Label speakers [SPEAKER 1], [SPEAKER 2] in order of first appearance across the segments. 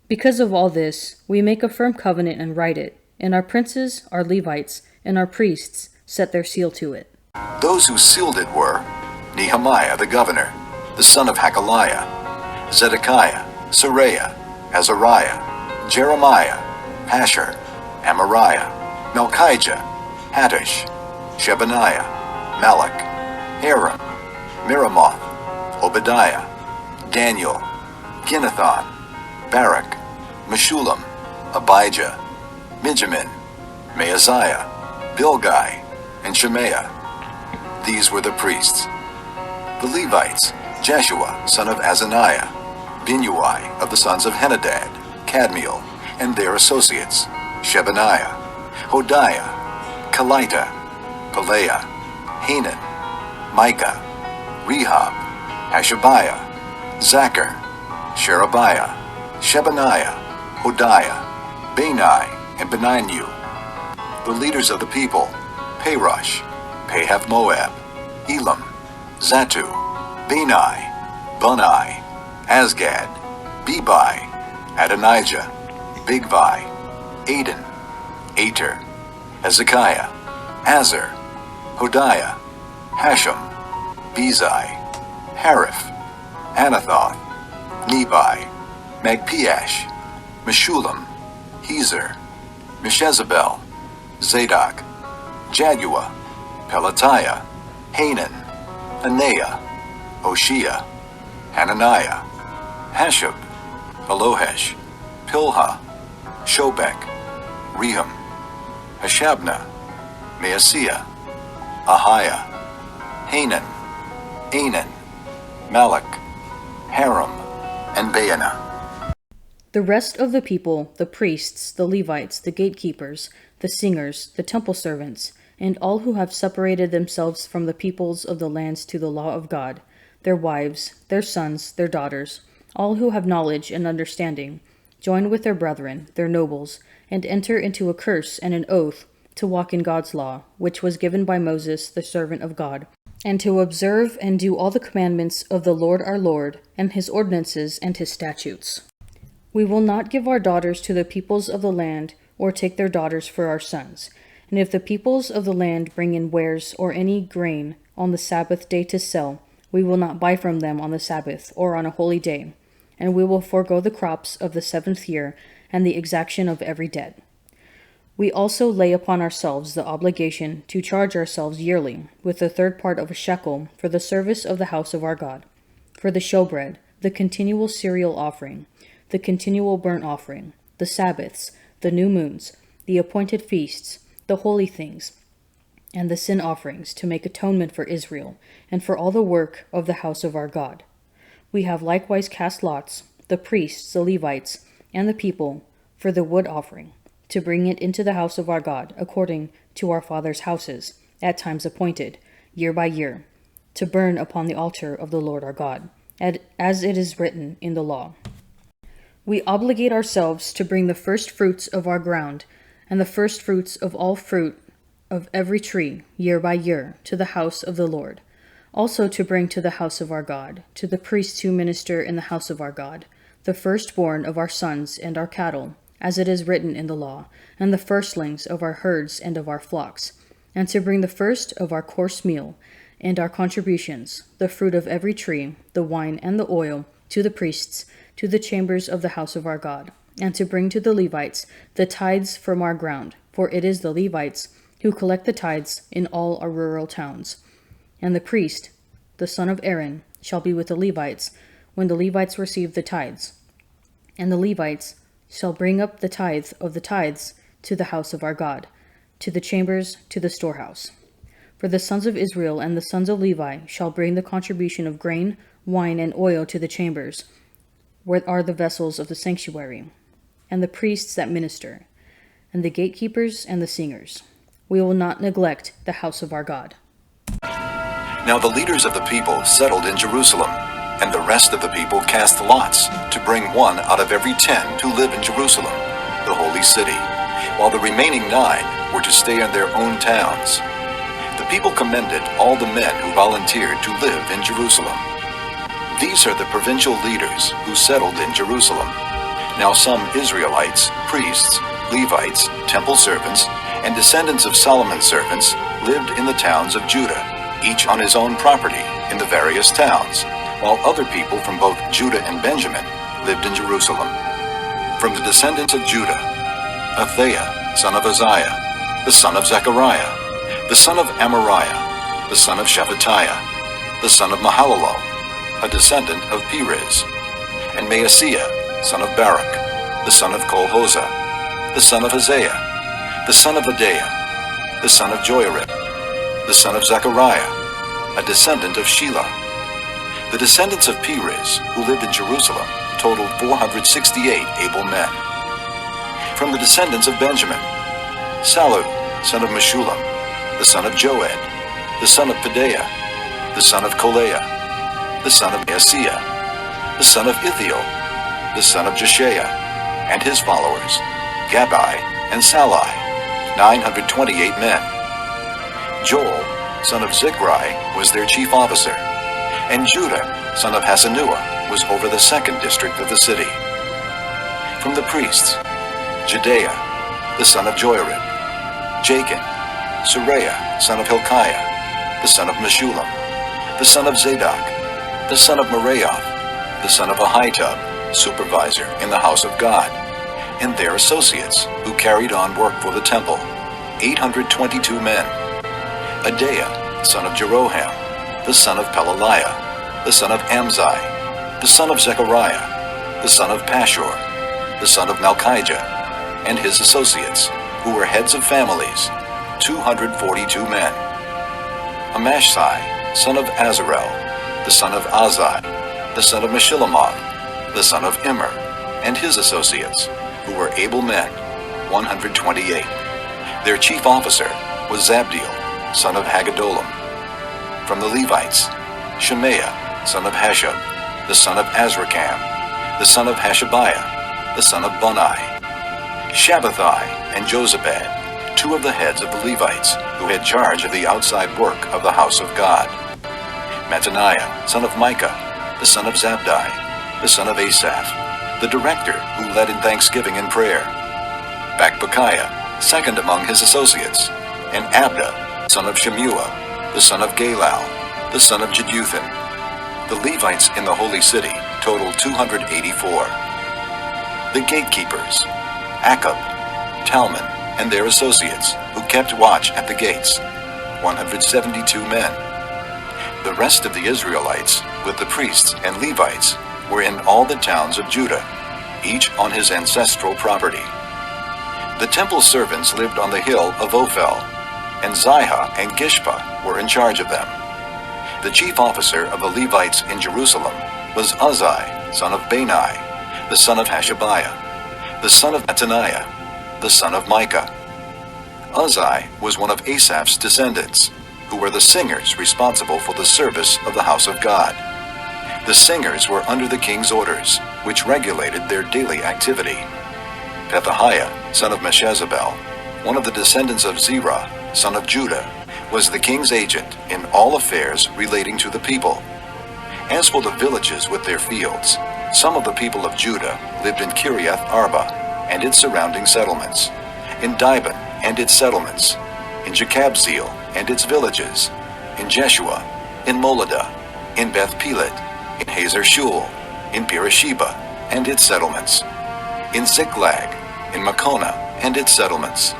[SPEAKER 1] Because of all this, we make a firm covenant and write it, and our princes, our Levites, and our priests set their seal to it.
[SPEAKER 2] Those who sealed it were Nehemiah the governor, the son of Hakaliah, Zedekiah, Seraiah, Azariah, Jeremiah, Pashur, Amariah, Malchijah, Hattush, Shebaniah, Malach, Aram, Miramoth, Obadiah, Daniel, Ginnethon, Barak, Meshullam, Abijah, Mijamin, Maaziah, Bilgai, and Shemaiah. These were the priests. The Levites, Jeshua, son of Azaniah, Binnui of the sons of Henadad, Kadmiel, and their associates, Shebaniah, Hodiah, Kelita, Pelaiah, Hanan, Micah, Rehob, Hashabiah, Zachar, Sherebiah, Shebaniah, Hodiah, Bani, and Beninu. The leaders of the people, Parosh, Pahath-Moab, Elam, Zatu, Bani, Bunai, Asgad, Bebai, Adonijah, Bigvai, Aden, Ater, Hezekiah, Azar, Hodiah, Hashem, Bezai, Hariph, Anathoth, Nebai, Magpiash, Meshullam, Hezer, Meshezabel, Zadok, Jaddua, Pelatiah, Hanan, Anaiah, Hoshea, Hananiah, Hashab, Alohesh, Pilha, Shobek, Rehum, Hashabnah, Maaseiah, Ahiah, Hanan, Anan, Malach, Haram, and Baanah.
[SPEAKER 1] The rest of the people, the priests, the Levites, the gatekeepers, the singers, the temple servants, and all who have separated themselves from the peoples of the lands to the law of God, their wives, their sons, their daughters, all who have knowledge and understanding, join with their brethren, their nobles, and enter into a curse and an oath to walk in God's law, which was given by Moses, the servant of God, and to observe and do all the commandments of the Lord our Lord, and his ordinances and his statutes. We will not give our daughters to the peoples of the land, or take their daughters for our sons. And if the peoples of the land bring in wares or any grain on the Sabbath day to sell, we will not buy from them on the Sabbath or on a holy day, and we will forego the crops of the 7th year and the exaction of every debt. We also lay upon ourselves the obligation to charge ourselves yearly with the 3rd part of a shekel for the service of the house of our God, for the showbread, the continual cereal offering, the continual burnt offering, the Sabbaths, the new moons, the appointed feasts, the holy things, and the sin offerings, to make atonement for Israel, and for all the work of the house of our God. We have likewise cast lots, the priests, the Levites, and the people, for the wood offering, to bring it into the house of our God, according to our fathers' houses, at times appointed, year by year, to burn upon the altar of the Lord our God, as it is written in the law. We obligate ourselves to bring the first fruits of our ground, and the first fruits of all fruit of every tree, year by year, to the house of the Lord. Also to bring to the house of our God, to the priests who minister in the house of our God, the firstborn of our sons and our cattle, as it is written in the law, and the firstlings of our herds and of our flocks, and to bring the first of our course meal, and our contributions, the fruit of every tree, the wine and the oil, to the priests, to the chambers of the house of our God, and to bring to the Levites the tithes from our ground, for it is the Levites who collect the tithes in all our rural towns. And the priest, the son of Aaron, shall be with the Levites when the Levites receive the tithes. And the Levites shall bring up the tithe of the tithes to the house of our God, to the chambers, to the storehouse. For the sons of Israel and the sons of Levi shall bring the contribution of grain, wine, and oil to the chambers, where are the vessels of the sanctuary, and the priests that minister, and the gatekeepers and the singers. We will not neglect the house of our God.
[SPEAKER 2] Now the leaders of the people settled in Jerusalem, and the rest of the people cast lots to bring one out of every 10 to live in Jerusalem, the holy city, while the remaining 9 were to stay in their own towns. The people commended all the men who volunteered to live in Jerusalem. These are the provincial leaders who settled in Jerusalem: Now some Israelites, priests, Levites, temple servants, and descendants of Solomon's servants lived in the towns of Judah, each on his own property in the various towns, while other people from both Judah and Benjamin lived in Jerusalem. From the descendants of Judah, Athaiah, son of Uzziah, the son of Zechariah, the son of Amariah, the son of Shephatiah, the son of Mahalalel, a descendant of Perez, and Maaseiah, son of Barak, the son of Kolhozah, the son of Haziah, the son of Adaiah, the son of Joiarib, the son of Zechariah, a descendant of Shelah. The descendants of Perez, who lived in Jerusalem, totaled 468 able men. From the descendants of Benjamin, Sallu, son of Meshullam, the son of Joed, the son of Pedaiah, the son of Kolaiah, the son of Maaseiah, the son of Ithiel, the son of Jeshaiah, and his followers, Gabai and Salai, 928 men. Joel, son of Zichri, was their chief officer, and Judah, son of Hasenuah, was over the second district of the city. From the priests, Jedaiah, the son of Joiarib, Jachin, Sariah, son of Hilkiah, the son of Meshullam, the son of Zadok, the son of Meraioth, the son of Ahitub, supervisor in the house of God, and their associates, who carried on work for the temple, 822 men. Adaiah, son of Jeroham, the son of Pelaliah, the son of Amzai, the son of Zechariah, the son of Pashur, the son of Malchijah, and his associates, who were heads of families, 242 men. Amashsai, son of Azarel, the son of Azai, the son of Meshillemoth, the son of Immer, and his associates, who were able men, 128. Their chief officer was Zabdiel, son of Haggedolim. From the Levites, Shemaiah, son of Hashab, the son of Azrikam, the son of Hashabiah, the son of Bunai, Shabbathai and Jozabad, two of the heads of the Levites, who had charge of the outside work of the house of God. Mattaniah, son of Micah, the son of Zabdi, the son of Asaph, the director who led in thanksgiving and prayer. Bakbukiah, second among his associates, and Abda, son of Shemuah, the son of Galal, the son of Jeduthun. The Levites in the holy city totaled 284. The gatekeepers, Akab, Talmon, and their associates, who kept watch at the gates, 172 men. The rest of the Israelites, with the priests and Levites, were in all the towns of Judah, each on his ancestral property. The temple servants lived on the hill of Ophel, and Zihah and Gishpa were in charge of them. The chief officer of the Levites in Jerusalem was Uzzi, son of Bani, the son of Hashabiah, the son of Mattaniah, the son of Micah. Uzzi was one of Asaph's descendants, who were the singers responsible for the service of the house of God. The singers were under the king's orders, which regulated their daily activity. Pethahiah, son of Meshezabel, one of the descendants of Zerah, son of Judah, was the king's agent in all affairs relating to the people. As for the villages with their fields, some of the people of Judah lived in Kiriath Arba and its surrounding settlements, in Dibon and its settlements, in Jekabzeel and its villages, in Jeshua, in Moladah, in Beth Pelet, in Hazer Shul, in Beersheba and its settlements, in Ziklag, in Makona and its settlements,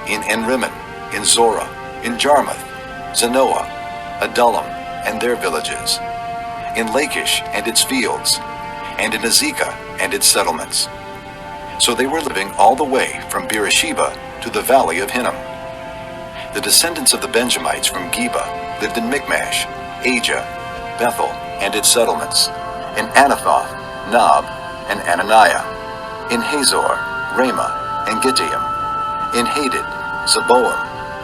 [SPEAKER 2] in Enrimmon, in Zorah, in Jarmuth, Zanoah, Adullam and their villages, in Lachish and its fields, and in Azekah and its settlements. So they were living all the way from Beersheba to the valley of Hinnom. The descendants of the Benjamites from Geba lived in Michmash, Ajah, Bethel and its settlements, in Anathoth, Nob, and Ananiah, in Hazor, Ramah, and Gittaim, in Hadid, Zeboam,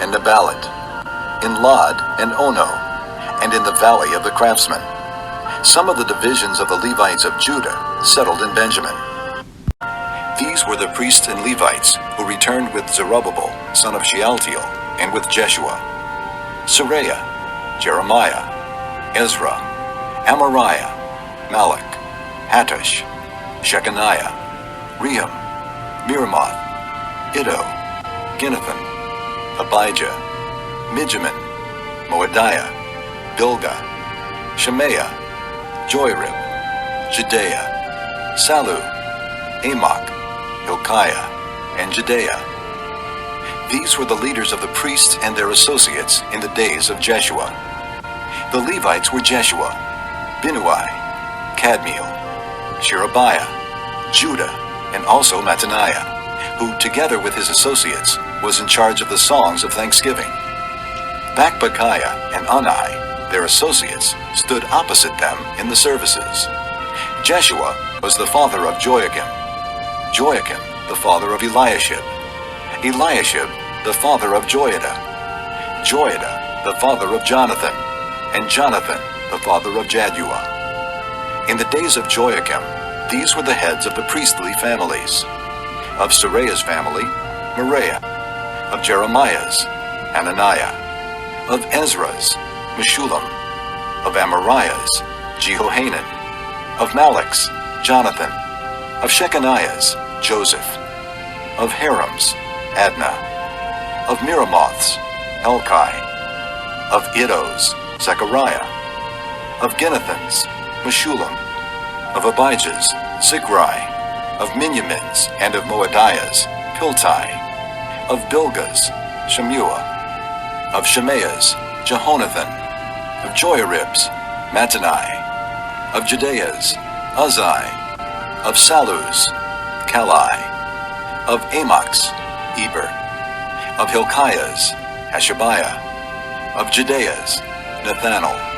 [SPEAKER 2] and Nebalat, in Lod and Ono, and in the valley of the craftsmen. Some of the divisions of the Levites of Judah settled in Benjamin. These were the priests and Levites who returned with Zerubbabel, son of Shealtiel, and with Jeshua, Sariah, Jeremiah, Ezra, Amariah, Malach, Hattush, Shechaniah, Rehum, Miramoth, Iddo, Ginnathan, Abijah, Mijamin, Moadiah, Bilgah, Shemaiah, Joyrib, Jedaiah, Sallu, Amok, Hilkiah, and Jedaiah. These were the leaders of the priests and their associates in the days of Jeshua. The Levites were Jeshua, Binnui, Kadmiel, Sherebiah, Judah, and also Mattaniah, who, together with his associates, was in charge of the songs of thanksgiving. Bakbukiah and Unai, their associates, stood opposite them in the services. Jeshua was the father of Joachim, Joachim the father of Eliashib, Eliashib the father of Joiada, Joiada the father of Jonathan, and Jonathan the father of Jaddua. In the days of Joachim, these were the heads of the priestly families. Of Seraiah's family, Moriah; of Jeremiah's, Hananiah; of Ezra's, Meshullam; of Amariah's, Jehohanan; of Malach's, Jonathan; of Shechaniah's, Joseph; of Haram's, Adnah; of Miramoth's, Helkai; of Iddo's, Zechariah; of Ginnathan's, Meshullam; of Abijah's, Zikri; of Minyamin's and of Moadiah's, Piltai; of Bilgah's, Shemua; of Shemaiah's, Jehonathan; of Joyarib's, Mattanai; of Jedaiah's, Uzai; of Sallu's, Kalai; of Amok's, Eber; of Hilkiah's, Hashabiah; of Jedaiah's, Nethanel.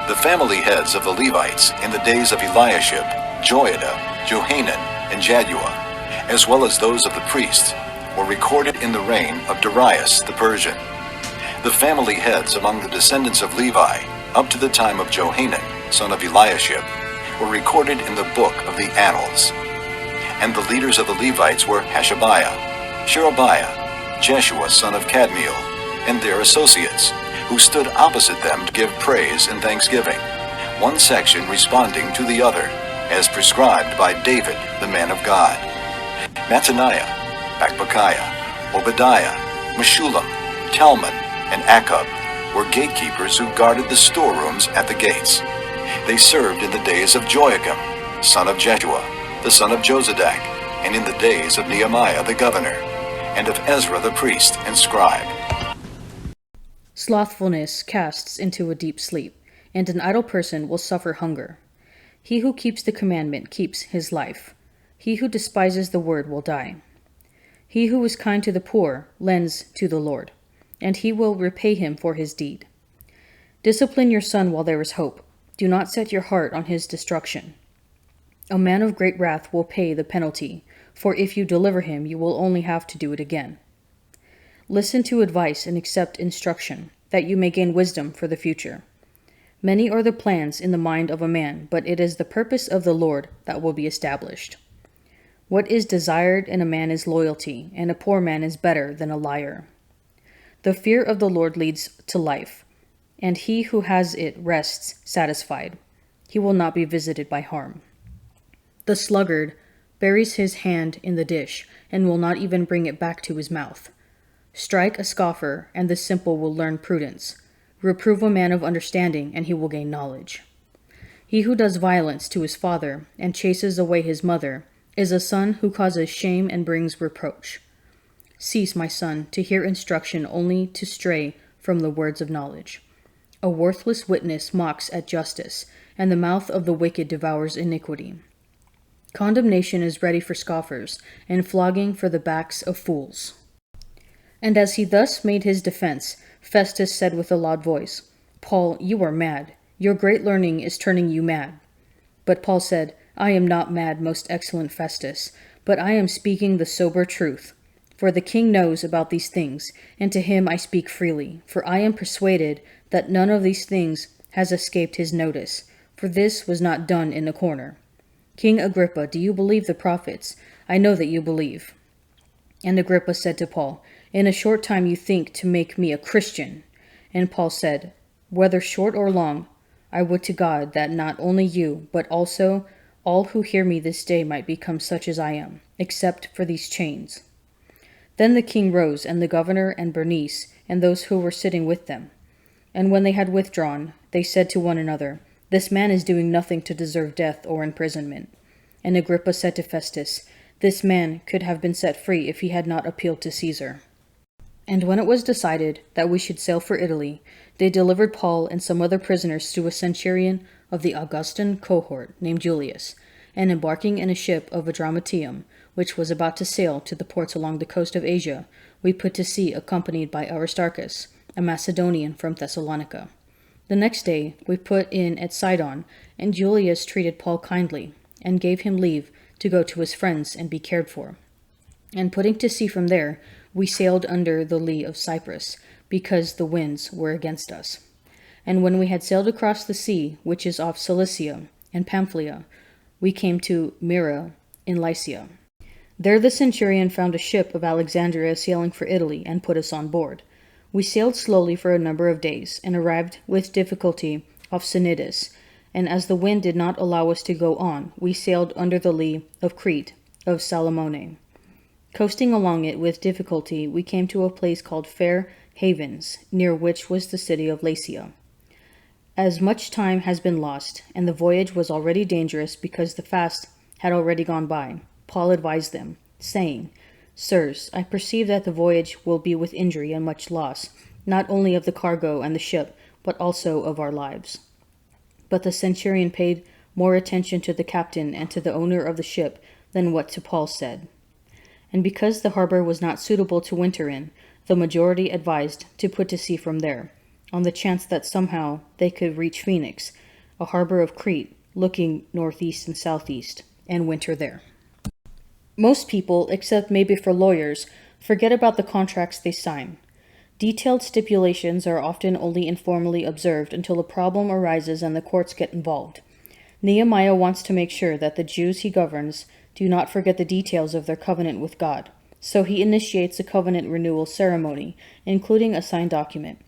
[SPEAKER 2] The family heads of the Levites in the days of Eliashib, Joiada, Johanan, and Jaddua, as well as those of the priests, were recorded in the reign of Darius the Persian. The family heads among the descendants of Levi, up to the time of Johanan, son of Eliashib, were recorded in the book of the Annals. And the leaders of the Levites were Hashabiah, Sherebiah, Jeshua son of Kadmiel, and their associates, who stood opposite them to give praise and thanksgiving, one section responding to the other, as prescribed by David, the man of God. Mattaniah, Bakbukiah, Obadiah, Meshullam, Talmon, and Akub were gatekeepers who guarded the storerooms at the gates. They served in the days of Joachim, son of Jeshua, the son of Jozadak, and in the days of Nehemiah the governor, and of Ezra the priest and scribe.
[SPEAKER 1] Slothfulness casts into a deep sleep, and an idle person will suffer hunger. He who keeps the commandment keeps his life. He who despises the word will die. He who is kind to the poor lends to the Lord, and he will repay him for his deed. Discipline your son while there is hope. Do not set your heart on his destruction. A man of great wrath will pay the penalty, for if you deliver him, you will only have to do it again. Listen to advice and accept instruction, that you may gain wisdom for the future. Many are the plans in the mind of a man, but it is the purpose of the Lord that will be established. What is desired in a man is loyalty, and a poor man is better than a liar. The fear of the Lord leads to life, and he who has it rests satisfied. He will not be visited by harm. The sluggard buries his hand in the dish, and will not even bring it back to his mouth. Strike a scoffer, and the simple will learn prudence. Reprove a man of understanding, and he will gain knowledge. He who does violence to his father, and chases away his mother, is a son who causes shame and brings reproach. Cease, my son, to hear instruction, only to stray from the words of knowledge. A worthless witness mocks at justice, and the mouth of the wicked devours iniquity. Condemnation is ready for scoffers, and flogging for the backs of fools. And as he thus made his defense, Festus said with a loud voice, Paul, you are mad. Your great learning is turning you mad. But Paul said, I am not mad, most excellent Festus, but I am speaking the sober truth. For the king knows about these things, and to him I speak freely. For I am persuaded that none of these things has escaped his notice, for this was not done in a corner. King Agrippa, do you believe the prophets? I know that you believe. And Agrippa said to Paul, In a short time you think to make me a Christian. And Paul said, Whether short or long, I would to God that not only you, but also all who hear me this day might become such as I am, except for these chains." Then the king rose, and the governor and Bernice, and those who were sitting with them. And when they had withdrawn, they said to one another, "This man is doing nothing to deserve death or imprisonment." And Agrippa said to Festus, "This man could have been set free if he had not appealed to Caesar." And when it was decided that we should sail for Italy, they delivered Paul and some other prisoners to a centurion of the Augustine cohort named Julius, and embarking in a ship of Adramyttium, which was about to sail to the ports along the coast of Asia, we put to sea accompanied by Aristarchus, a Macedonian from Thessalonica. The next day we put in at Sidon, and Julius treated Paul kindly, and gave him leave to go to his friends and be cared for. And putting to sea from there, we sailed under the lee of Cyprus, because the winds were against us. And when we had sailed across the sea, which is off Cilicia and Pamphylia, we came to Myra in Lycia. There the centurion found a ship of Alexandria sailing for Italy, and put us on board. We sailed slowly for a number of days, and arrived with difficulty off Cnidus, and as the wind did not allow us to go on, we sailed under the lee of Crete of Salamone. Coasting along it with difficulty, we came to a place called Fair Havens, near which was the city of Lasea. As much time has been lost, and the voyage was already dangerous because the fast had already gone by, Paul advised them, saying, "Sirs, I perceive that the voyage will be with injury and much loss, not only of the cargo and the ship, but also of our lives." But the centurion paid more attention to the captain and to the owner of the ship than what to Paul said. And because the harbor was not suitable to winter in, the majority advised to put to sea from there, on the chance that somehow they could reach Phoenix, a harbor of Crete, looking northeast and southeast, and winter there. Most people, except maybe for lawyers, forget about the contracts they sign. Detailed stipulations are often only informally observed until a problem arises and the courts get involved. Nehemiah wants to make sure that the Jews he governs do not forget the details of their covenant with God, so he initiates a covenant renewal ceremony, including a signed document.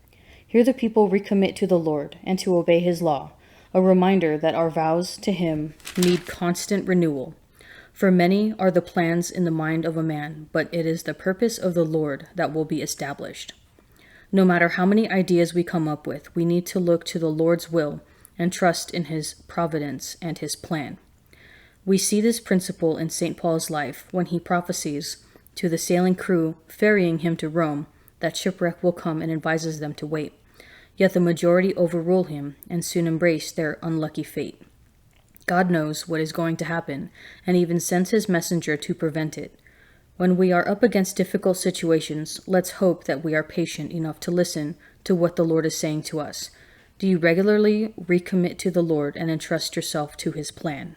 [SPEAKER 1] Here the people recommit to the Lord and to obey his law, a reminder that our vows to him need constant renewal. For many are the plans in the mind of a man, but it is the purpose of the Lord that will be established. No matter how many ideas we come up with, we need to look to the Lord's will and trust in his providence and his plan. We see this principle in St. Paul's life when he prophesies to the sailing crew ferrying him to Rome that shipwreck will come and advises them to wait. Yet the majority overrule him and soon embrace their unlucky fate. God knows what is going to happen and even sends his messenger to prevent it. When we are up against difficult situations, let's hope that we are patient enough to listen to what the Lord is saying to us. Do you regularly recommit to the Lord and entrust yourself to his plan?